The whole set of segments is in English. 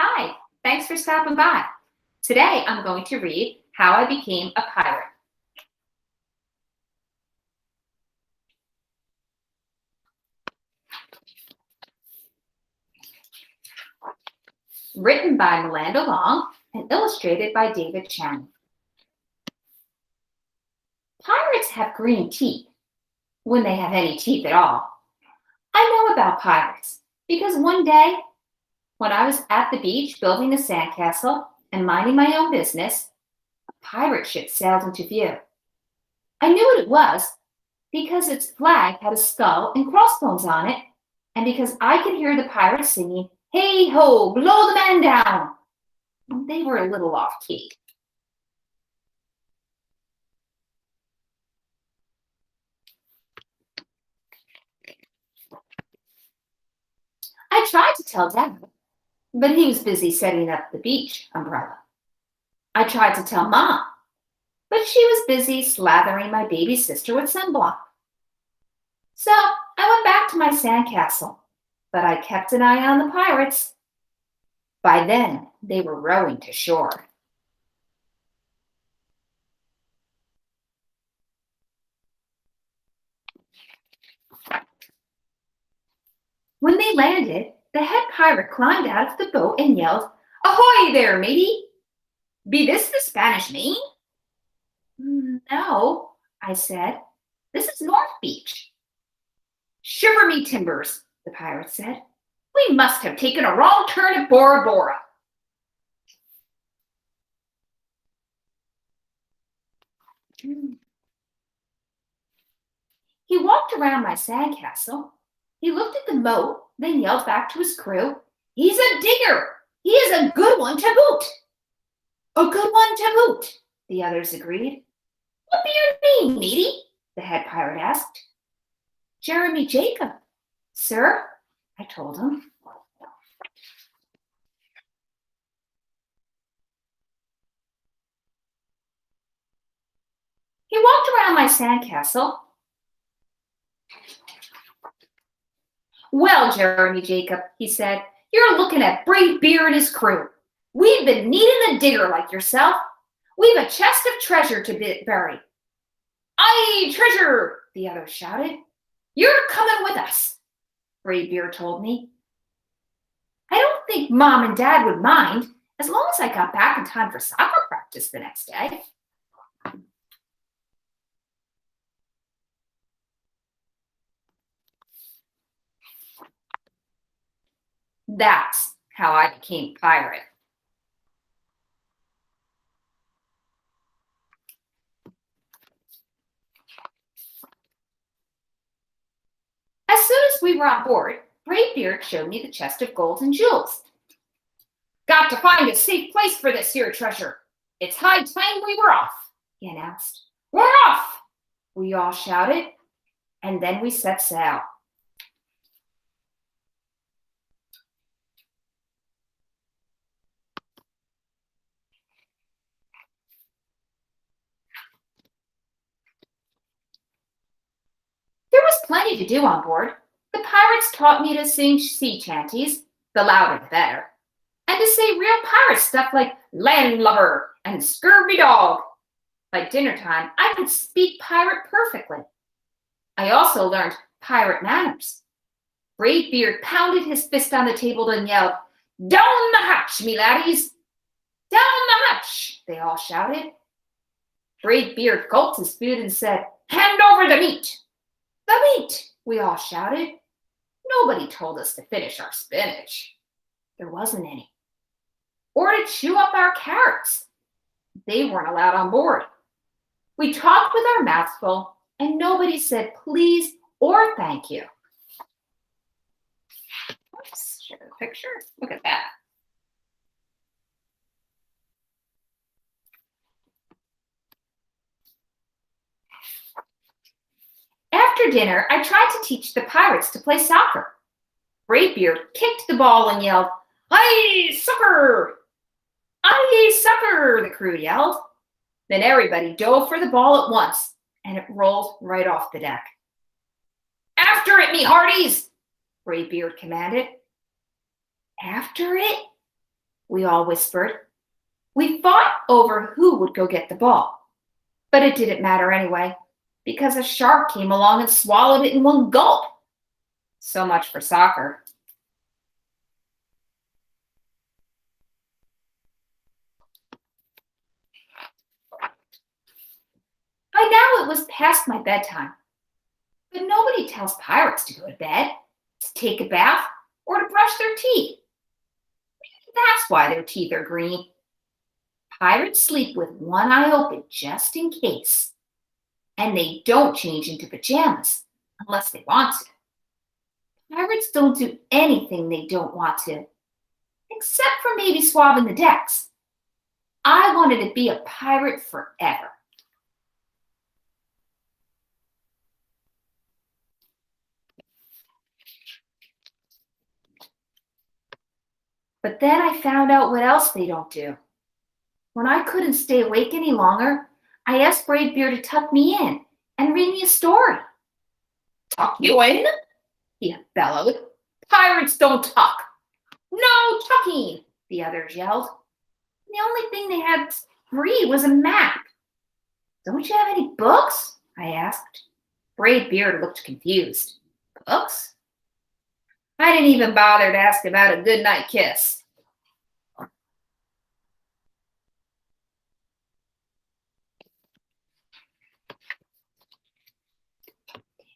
Hi, thanks for stopping by. Today I'm going to read How I Became a Pirate. Written by Melinda Long and illustrated by David Channing. Pirates have green teeth, when they have any teeth at all. I know about pirates because one day, when I was at the beach building a sandcastle and minding my own business, a pirate ship sailed into view. I knew what it was because its flag had a skull and crossbones on it, and because I could hear the pirates singing, "Hey ho, blow the man down." They were a little off key. I tried to tell Dad, but he was busy setting up the beach umbrella. I tried to tell Mom, but she was busy slathering my baby sister with sunblock. So I went back to my sandcastle, but I kept an eye on the pirates. By then, they were rowing to shore. When they landed, the head pirate climbed out of the boat and yelled, "Ahoy there, matey! Be this the Spanish Main?" "No," I said. "This is North Beach." "Shiver me timbers," the pirate said. "We must have taken a wrong turn at Bora Bora." He walked around my sandcastle. He looked at the moat, then yelled back to his crew, "He's a digger! He is a good one to boot!" "A good one to boot," the others agreed. "What be your name, matey?" the head pirate asked. "Jeremy Jacob, sir," I told him. He walked around my sandcastle. "Well, Jeremy Jacob," he said, "you're looking at Brave Bear and his crew. We've been needing a digger like yourself. We've a chest of treasure to bury." "Aye, treasure!" the others shouted. "You're coming with us," Brave Bear told me. I don't think Mom and Dad would mind as long as I got back in time for soccer practice the next day. That's how I became pirate. As soon as we were on board, Graybeard showed me the chest of gold and jewels. "Got to find a safe place for this here treasure. It's high time we were off," he announced. "We're off!" we all shouted, and then we set sail. There was plenty to do on board. The pirates taught me to sing sea chanties, the louder the better, and to say real pirate stuff like "landlubber" and "scurvy dog." By dinner time, I could speak pirate perfectly. I also learned pirate manners. Braidbeard pounded his fist on the table and yelled, "Down the hatch, me laddies!" "Down the hatch!" they all shouted. Braidbeard gulped his food and said, "Hand over the meat!" "The meat!" we all shouted. Nobody told us to finish our spinach. There wasn't any. Or to chew up our carrots. They weren't allowed on board. We talked with our mouths full, and nobody said please or thank you. Oops, show the picture. Look at that. After dinner, I tried to teach the pirates to play soccer. Braidbeard kicked the ball and yelled, "Aye, sucker! Aye, sucker!" the crew yelled. Then everybody dove for the ball at once, and it rolled right off the deck. "After it, me hearties!" Braidbeard commanded. After it, we all whispered. We fought over who would go get the ball. But it didn't matter anyway, because a shark came along and swallowed it in one gulp. So much for soccer. By now it was past my bedtime, but nobody tells pirates to go to bed, to take a bath, or to brush their teeth. That's why their teeth are green. Pirates sleep with one eye open just in case, and they don't change into pajamas unless they want to. Pirates don't do anything they don't want to, except for maybe swabbing the decks. I wanted to be a pirate forever. But then I found out what else they don't do. When I couldn't stay awake any longer, I asked Braidbeard to tuck me in and read me a story. Tuck you in? He bellowed. Pirates don't tuck. No tucking, the others yelled. The only thing they had free was a map. Don't you have any books? I asked. Braidbeard looked confused. Books? I didn't even bother to ask about a goodnight kiss.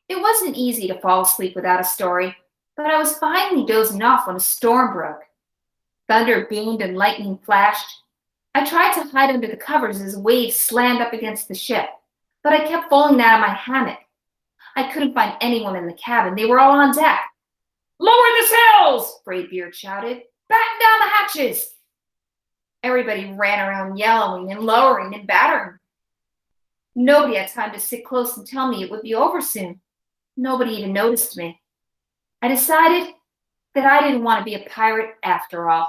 It wasn't easy to fall asleep without a story, but I was finally dozing off when a storm broke. Thunder boomed and lightning flashed. I tried to hide under the covers as waves slammed up against the ship, but I kept falling out of my hammock. I couldn't find anyone in the cabin. They were all on deck. Lower the sails, Braidbeard shouted. Batten down the hatches. Everybody ran around yelling and lowering and battering. Nobody had time to sit close and tell me it would be over soon. Nobody even noticed me. I decided that I didn't want to be a pirate after all.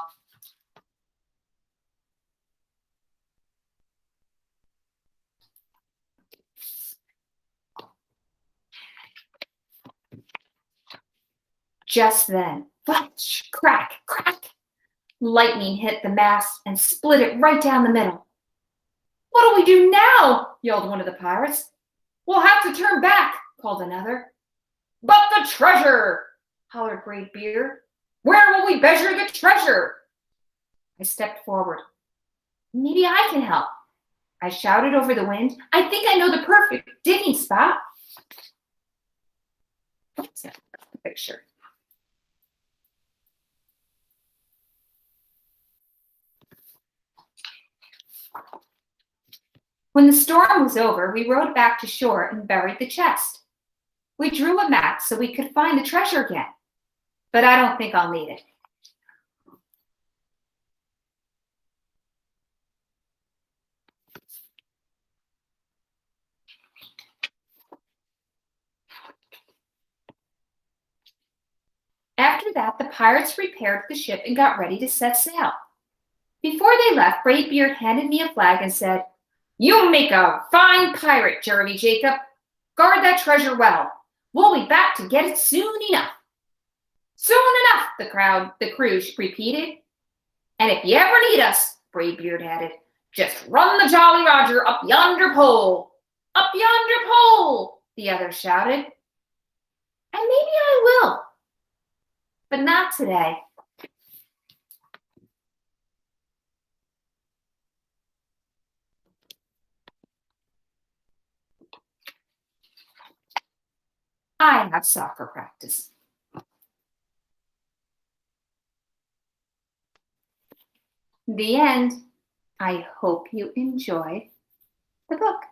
Just then, flash, crack, crack. Lightning hit the mast and split it right down the middle. What do we do now? Yelled one of the pirates. We'll have to turn back, called another. But the treasure, hollered Braidbeard. Where will we measure the treasure? I stepped forward. Maybe I can help. I shouted over the wind. I think I know the perfect digging spot. Oops, that's the picture. When the storm was over, we rowed back to shore and buried the chest. We drew a map so we could find the treasure again, but I don't think I'll need it. After that, the pirates repaired the ship and got ready to set sail. Before they left, Braidbeard handed me a flag and said, You make a fine pirate, Jeremy Jacob. Guard that treasure well. We'll be back to get it soon enough. Soon enough, the crew repeated. And if you ever need us, Braidbeard added, just run the Jolly Roger up yonder pole. Up yonder pole, the others shouted. And maybe I will, but not today. I have soccer practice. The end. I hope you enjoyed the book.